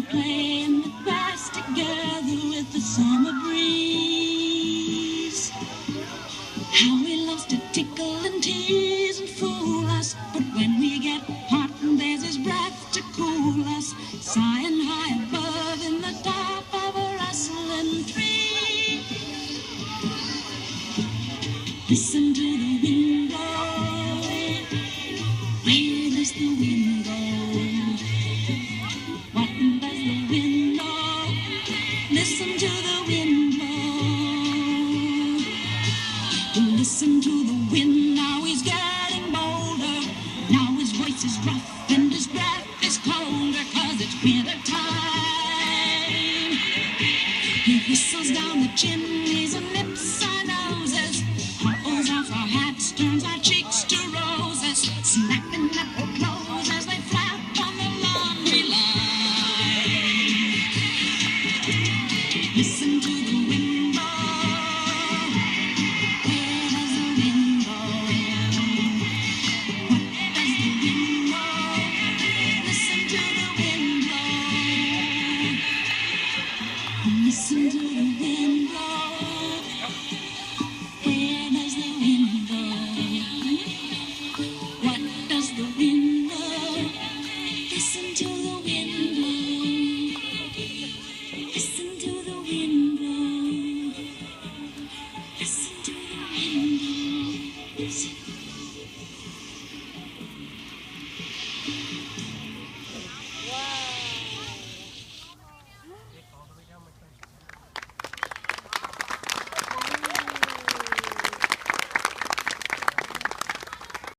play in the grass together with the summer breeze. How he loves to tickle and tease and fool us, but when we get hot, there's his breath to cool us, sighing high above in the top of a rustling tree. Listen to the wind blow, where does the wind go? What does the wind know? Listen to the wind blow. Listen to the wind, now he's getting bolder. Now his voice is rough and his breath is colder, 'cause it's winter time. He whistles down the chimney